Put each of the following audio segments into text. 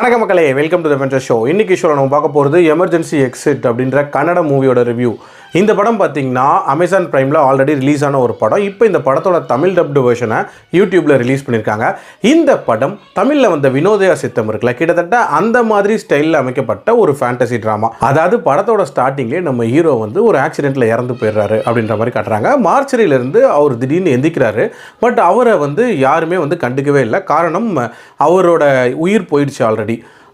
வணக்கம் மக்களே, welcome to the venture show. இன்னைக்கு ஷோவில் நம்ம பார்க்க போகிறது எமர்ஜென்சி எக்ஸிட் அப்படின்ற கன்னட மூவியோட ரிவ்யூ. இந்த படம் பார்த்தீங்கன்னா அமேசான் பிரைமில் ஆல்ரெடி ரிலீஸ் ஆன ஒரு படம். இப்போ இந்த படத்தோட தமிழ் டப்டு வெர்ஷனை யூடியூப்பில் ரிலீஸ் பண்ணியிருக்காங்க. இந்த படம் தமிழில் வந்த வினோதயா சித்தம் இருக்குல்ல, கிட்டத்தட்ட அந்த மாதிரி ஸ்டைலில் அமைக்கப்பட்ட ஒரு ஃபேண்டசி ட்ராமா. அதாவது படத்தோட ஸ்டார்டிங்லேயே நம்ம ஹீரோ வந்து ஒரு ஆக்சிடென்ட்டில் இறந்து போயிடுறாரு அப்படின்ற மாதிரி காட்டுறாங்க. மார்ச்சரியிலேருந்து அவர் திடீர்னு எந்திக்கிறாரு. பட் அவரை வந்து யாருமே வந்து கண்டுக்கவே இல்லை. காரணம், அவரோட உயிர் போயிடுச்சு ஆல்ரெடி.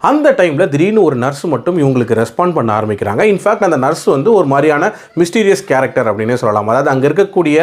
அந்த டைமில் திடீர்னு ஒரு நர்ஸ் மட்டும் இவங்களுக்கு ரெஸ்பாண்ட் பண்ண ஆரம்பிக்கிறாங்க. இன்ஃபேக்ட் அந்த நர்ஸ் வந்து ஒரு மாதிரியான மிஸ்டீரியஸ் கேரக்டர் அப்படின்னே சொல்லலாம். அதாவது அங்கே இருக்கக்கூடிய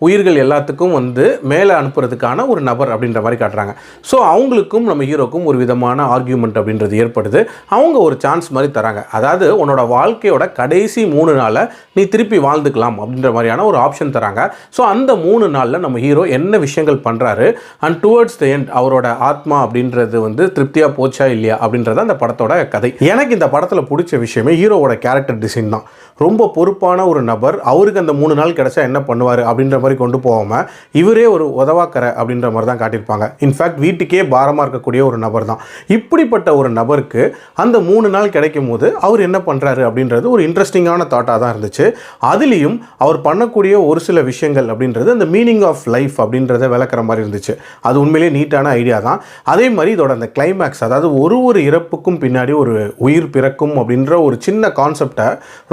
உயிர்கள் எல்லாத்துக்கும் வந்து மேலே அனுப்புறதுக்கான ஒரு நபர் அப்படின்ற மாதிரி காட்டுறாங்க. ஸோ அவங்களுக்கும் நம்ம ஹீரோக்கும் ஒரு விதமான ஆர்கியூமெண்ட் அப்படின்றது ஏற்படுது. அவங்க ஒரு சான்ஸ் மாதிரி தராங்க. அதாவது உன்னோட வாழ்க்கையோட கடைசி 3 நாளை நீ திருப்பி வாழ்ந்துக்கலாம் அப்படின்ற மாதிரியான ஒரு ஆப்ஷன் தராங்க. ஸோ அந்த 3 நாளில் நம்ம ஹீரோ என்ன விஷயங்கள் பண்ணுறாரு அண்ட் டுவர்ட்ஸ் த எண்ட் அவரோட ஆத்மா அப்படின்றது வந்து திருப்தியாக போச்சா இல்லையா அப்படின்றத அந்த படத்தோட கதை. எனக்கு இந்த படத்தில் பிடிச்ச விஷயமே ஹீரோவோட கேரக்டர் டிசைன் தான். ரொம்ப பொறுப்பான ஒரு நபர். அவருக்கு அந்த 3 நாள் கிடைச்சா என்ன பண்ணுவார் அப்படின்ற மாதிரி கொண்டு போகாமல் இவரே ஒரு உதவாக்கரை அப்படின்ற மாதிரி தான் காட்டியிருப்பாங்க. இன்ஃபேக்ட் வீட்டுக்கே பாரமாக இருக்கக்கூடிய ஒரு நபர் தான். இப்படிப்பட்ட ஒரு நபருக்கு அந்த 3 நாள் கிடைக்கும் போது அவர் என்ன பண்ணுறாரு அப்படின்றது ஒரு இன்ட்ரெஸ்டிங்கான தாட்டாக தான் இருந்துச்சு. அதுலேயும் அவர் பண்ணக்கூடிய ஒரு சில விஷயங்கள் அப்படின்றது அந்த மீனிங் ஆஃப் லைஃப் அப்படின்றத விளக்குற மாதிரி இருந்துச்சு. அது உண்மையிலேயே நீட்டான ஐடியா தான். அதே மாதிரி இதோட அந்த கிளைமேக்ஸ், அதாவது ஒரு இறப்புக்கும் பின்னாடி ஒரு உயிர் பிறக்கும் அப்படின்ற ஒரு சின்ன கான்செப்டை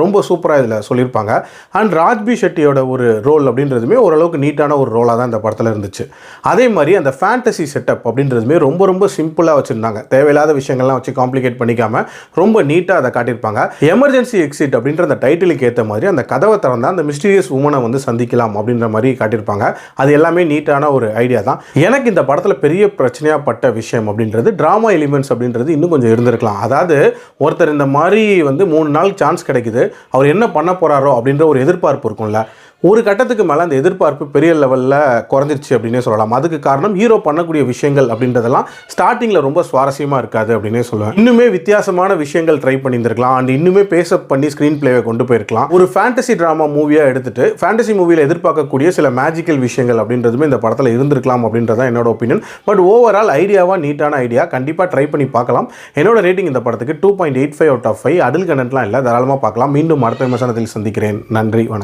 ரொம்ப சூப்பராக இதில் சொல்லியிருப்பாங்க. அண்ட் ராஜ்பி ஷெட்டியோட ஒரு ரோல் அப்படின்றதுமே ஓரளவுக்கு நீட்டான ஒரு ரோலாக தான் இந்த படத்தில் இருந்துச்சு. அதே மாதிரி அந்த ஃபேண்டசி செட்டப் அப்படின்றதுமே ரொம்ப சிம்பிளாக வச்சுருந்தாங்க. தேவையில்லாத விஷயங்கள்லாம் வச்சு காம்ப்ளிகேட் பண்ணிக்காமல் ரொம்ப நீட்டாக அதை காட்டியிருப்பாங்க. எமர்ஜென்சி எக்ஸிட் அப்படின்ற அந்த டைட்டிலுக்கு ஏற்ற மாதிரி அந்த கதவை திறந்தால் அந்த மிஸ்டீரியஸ் உமனை வந்து சந்திக்கலாம் அப்படின்ற மாதிரி காட்டியிருப்பாங்க. அது எல்லாமே நீட்டான ஒரு ஐடியா தான். எனக்கு இந்த படத்தில் பெரிய பிரச்சனையாக பட்ட விஷயம் அப்படின்றது ட்ராமா எலிமெண்ட்ஸ் அப்படின்றது இன்னும் கொஞ்சம் இருந்திருக்கலாம். அதாவது ஒருத்தர் இந்த மாதிரி வந்து 3 நாள் சான்ஸ் கிடைக்குது, அவர் என்ன பண்ண போகிறாரோ அப்படின்ற ஒரு எதிர்பார்ப்பு இருக்கும்ல. ஒரு கட்டத்துக்கு மேலே அந்த எதிர்பார்ப்பு பெரிய லெவலில் குறைஞ்சிருச்சு அப்படின்னே சொல்லலாம். அதுக்கு காரணம் ஹீரோ பண்ணக்கூடிய விஷயங்கள் அப்படின்றதெல்லாம் ஸ்டார்டிங்கில் ரொம்ப சுவாரஸ்யமாக இருக்காது அப்படின்னே சொல்லுவேன். இன்னுமே வித்தியாசமான விஷயங்கள் ட்ரை பண்ணியிருந்திருக்கலாம். அண்ட் இன்னுமே பேசப் பண்ணி ஸ்க்ரீன் பிளேவை கொண்டு போயிருக்கலாம். ஒரு ஃபேண்டசி ட்ராமா மூவியாக எடுத்துகிட்டு ஃபேண்டசி மூவியில் எதிர்பார்க்கக்கூடிய சில மேஜிக்கல் விஷயங்கள் அப்படின்றதுமே இந்த படத்தில் இருந்திருக்கலாம் அப்படின்றதான் என்னோட ஒப்பீனியன். பட் ஓவரால் ஐடியாவாக நீட்டான ஐடியா, கண்டிப்பாக ட்ரை பண்ணி பார்க்கலாம். என்னோட ரேட்டிங் இந்த படத்துக்கு 2.85 out of 5. அடல் கண்டென்ட்லாம் இல்லை, தாராளமாக பார்க்கலாம். மீண்டும் அடுத்த விமர்சனத்தில் சந்திக்கிறேன். நன்றி, வணக்கம்.